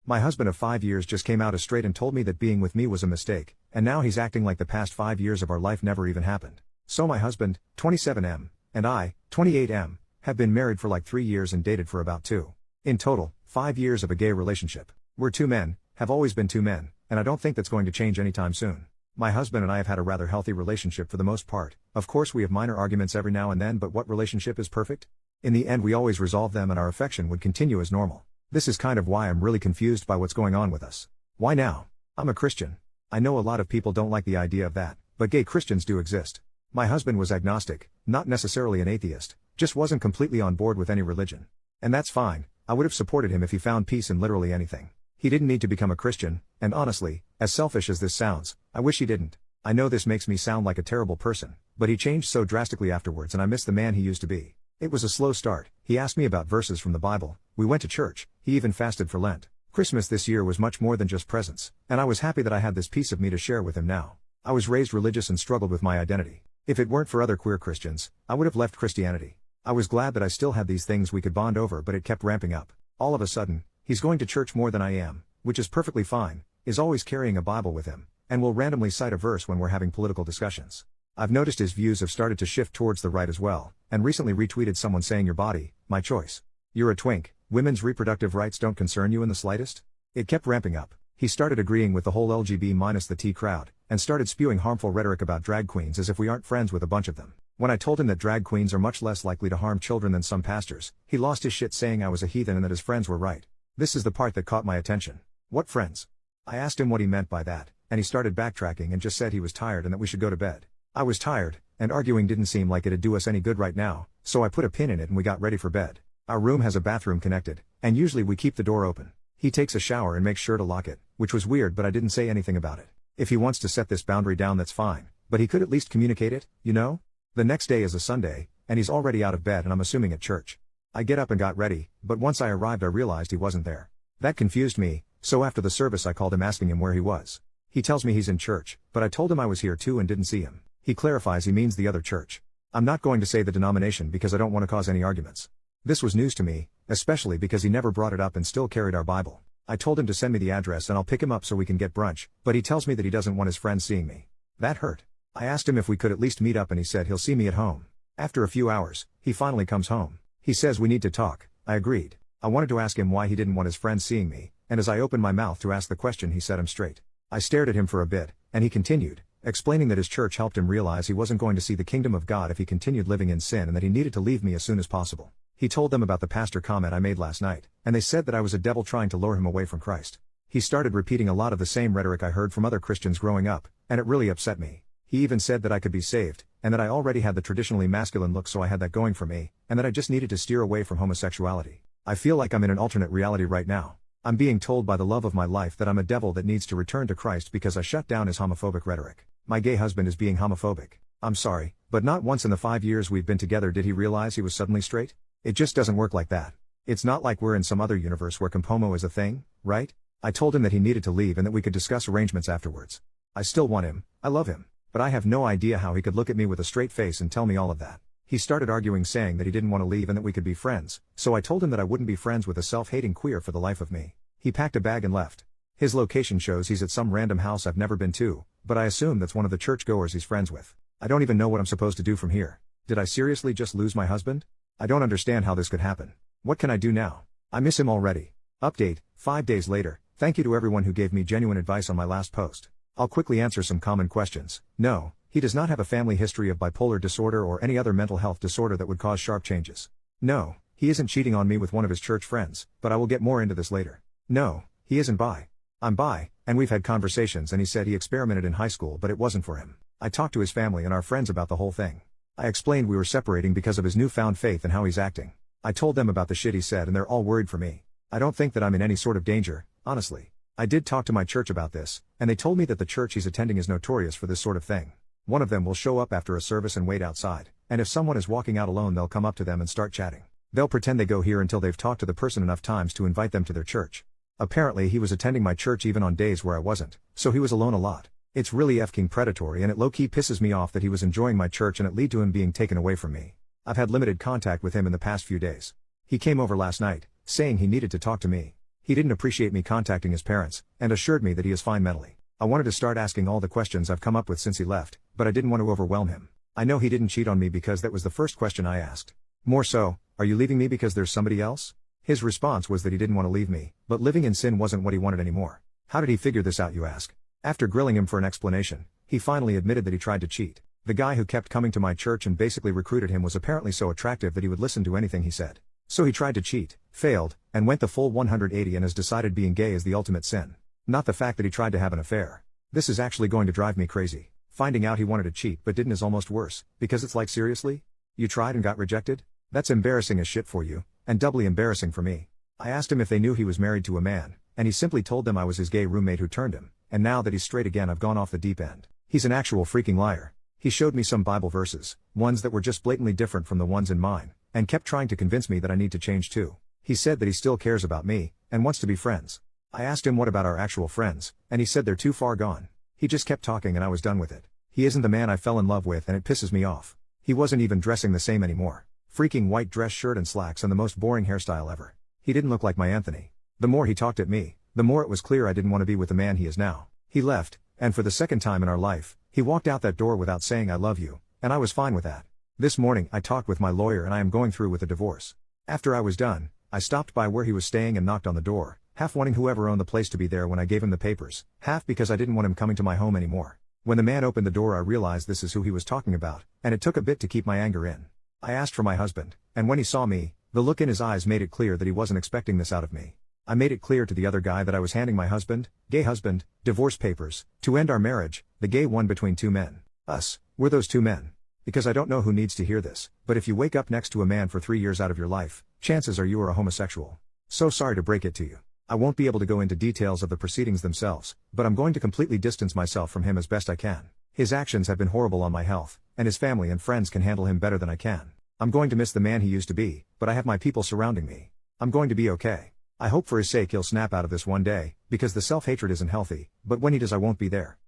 My husband of 5 years just came out as straight and told me that being with me was a mistake, and now he's acting like the past 5 years of our life never even happened. So my husband, 27M, and I, 28M, have been married for like 3 years and dated for about 2. In total, 5 years of a gay relationship. We're two men, have always been two men, and I don't think that's going to change anytime soon. My husband and I have had a rather healthy relationship for the most part. Of course we have minor arguments every now and then, but what relationship is perfect? In the end we always resolve them and our affection would continue as normal. This is kind of why I'm really confused by what's going on with us. Why now? I'm a Christian. I know a lot of people don't like the idea of that, but gay Christians do exist. My husband was agnostic, not necessarily an atheist, just wasn't completely on board with any religion. And that's fine, I would have supported him if he found peace in literally anything. He didn't need to become a Christian, and honestly, as selfish as this sounds, I wish he didn't. I know this makes me sound like a terrible person, but he changed so drastically afterwards and I miss the man he used to be. It was a slow start. He asked me about verses from the Bible, we went to church, he even fasted for Lent. Christmas this year was much more than just presents, and I was happy that I had this piece of me to share with him now. I was raised religious and struggled with my identity. If it weren't for other queer Christians, I would have left Christianity. I was glad that I still had these things we could bond over, but it kept ramping up. All of a sudden, he's going to church more than I am, which is perfectly fine, is always carrying a Bible with him, and will randomly cite a verse when we're having political discussions. I've noticed his views have started to shift towards the right as well, and recently retweeted someone saying your body, my choice. You're a twink, women's reproductive rights don't concern you in the slightest? It kept ramping up. He started agreeing with the whole LGB minus the T crowd, and started spewing harmful rhetoric about drag queens as if we aren't friends with a bunch of them. When I told him that drag queens are much less likely to harm children than some pastors, he lost his shit saying I was a heathen and that his friends were right. This is the part that caught my attention. What friends? I asked him what he meant by that, and he started backtracking and just said he was tired and that we should go to bed. I was tired, and arguing didn't seem like it'd do us any good right now, so I put a pin in it and we got ready for bed. Our room has a bathroom connected, and usually we keep the door open. He takes a shower and makes sure to lock it, which was weird but I didn't say anything about it. If he wants to set this boundary down that's fine, but he could at least communicate it, you know? The next day is a Sunday, and he's already out of bed and I'm assuming at church. I get up and got ready, but once I arrived I realized he wasn't there. That confused me, so after the service I called him asking him where he was. He tells me he's in church, but I told him I was here too and didn't see him. He clarifies he means the other church. I'm not going to say the denomination because I don't want to cause any arguments. This was news to me, especially because he never brought it up and still carried our Bible. I told him to send me the address and I'll pick him up so we can get brunch, but he tells me that he doesn't want his friends seeing me. That hurt. I asked him if we could at least meet up and he said he'll see me at home. After a few hours, he finally comes home. He says we need to talk. I agreed. I wanted to ask him why he didn't want his friends seeing me, and as I opened my mouth to ask the question he set him straight. I stared at him for a bit, and he continued, explaining that his church helped him realize he wasn't going to see the kingdom of God if he continued living in sin and that he needed to leave me as soon as possible. He told them about the pastor comment I made last night, and they said that I was a devil trying to lure him away from Christ. He started repeating a lot of the same rhetoric I heard from other Christians growing up, and it really upset me. He even said that I could be saved, and that I already had the traditionally masculine look so I had that going for me, and that I just needed to steer away from homosexuality. I feel like I'm in an alternate reality right now. I'm being told by the love of my life that I'm a devil that needs to return to Christ because I shut down his homophobic rhetoric. My gay husband is being homophobic. I'm sorry, but not once in the 5 years we've been together did he realize he was suddenly straight. It just doesn't work like that. It's not like we're in some other universe where compomo is a thing, right? I told him that he needed to leave and that we could discuss arrangements afterwards. I still want him, I love him, but I have no idea how he could look at me with a straight face and tell me all of that. He started arguing saying that he didn't want to leave and that we could be friends, so I told him that I wouldn't be friends with a self-hating queer for the life of me. He packed a bag and left. His location shows he's at some random house I've never been to, but I assume that's one of the churchgoers he's friends with. I don't even know what I'm supposed to do from here. Did I seriously just lose my husband? I don't understand how this could happen. What can I do now? I miss him already. Update, 5 days later. Thank you to everyone who gave me genuine advice on my last post. I'll quickly answer some common questions. No, he does not have a family history of bipolar disorder or any other mental health disorder that would cause sharp changes. No, he isn't cheating on me with one of his church friends, but I will get more into this later. No, he isn't bi. I'm bi, and we've had conversations and he said he experimented in high school but it wasn't for him. I talked to his family and our friends about the whole thing. I explained we were separating because of his newfound faith and how he's acting. I told them about the shit he said and they're all worried for me. I don't think that I'm in any sort of danger, honestly. I did talk to my church about this, and they told me that the church he's attending is notorious for this sort of thing. One of them will show up after a service and wait outside, and if someone is walking out alone they'll come up to them and start chatting. They'll pretend they go here until they've talked to the person enough times to invite them to their church. Apparently he was attending my church even on days where I wasn't, so he was alone a lot. It's really f***ing predatory and it low-key pisses me off that he was enjoying my church and it led to him being taken away from me. I've had limited contact with him in the past few days. He came over last night, saying he needed to talk to me. He didn't appreciate me contacting his parents, and assured me that he is fine mentally. I wanted to start asking all the questions I've come up with since he left, but I didn't want to overwhelm him. I know he didn't cheat on me because that was the first question I asked. More so, are you leaving me because there's somebody else? His response was that he didn't want to leave me, but living in sin wasn't what he wanted anymore. How did he figure this out, you ask? After grilling him for an explanation, he finally admitted that he tried to cheat. The guy who kept coming to my church and basically recruited him was apparently so attractive that he would listen to anything he said. So he tried to cheat, failed, and went the full 180 and has decided being gay is the ultimate sin. Not the fact that he tried to have an affair. This is actually going to drive me crazy. Finding out he wanted to cheat but didn't is almost worse, because it's like, seriously? You tried and got rejected? That's embarrassing as shit for you, and doubly embarrassing for me. I asked him if they knew he was married to a man, and he simply told them I was his gay roommate who turned him, and now that he's straight again I've gone off the deep end. He's an actual freaking liar. He showed me some Bible verses, ones that were just blatantly different from the ones in mine, and kept trying to convince me that I need to change too. He said that he still cares about me, and wants to be friends. I asked him what about our actual friends, and he said they're too far gone. He just kept talking and I was done with it. He isn't the man I fell in love with and it pisses me off. He wasn't even dressing the same anymore. Freaking white dress shirt and slacks and the most boring hairstyle ever. He didn't look like my Anthony. The more he talked at me, the more it was clear I didn't want to be with the man he is now. He left, and for the second time in our life, he walked out that door without saying I love you, and I was fine with that. This morning I talked with my lawyer and I am going through with a divorce. After I was done, I stopped by where he was staying and knocked on the door, half wanting whoever owned the place to be there when I gave him the papers, half because I didn't want him coming to my home anymore. When the man opened the door I realized this is who he was talking about, and it took a bit to keep my anger in. I asked for my husband, and when he saw me, the look in his eyes made it clear that he wasn't expecting this out of me. I made it clear to the other guy that I was handing my husband, gay husband, divorce papers, to end our marriage, the gay one between two men. Us, we're those two men. Because I don't know who needs to hear this, but if you wake up next to a man for 3 years out of your life, chances are you are a homosexual. So sorry to break it to you. I won't be able to go into details of the proceedings themselves, but I'm going to completely distance myself from him as best I can. His actions have been horrible on my health, and his family and friends can handle him better than I can. I'm going to miss the man he used to be, but I have my people surrounding me. I'm going to be okay. I hope for his sake he'll snap out of this one day, because the self-hatred isn't healthy, but when he does I won't be there.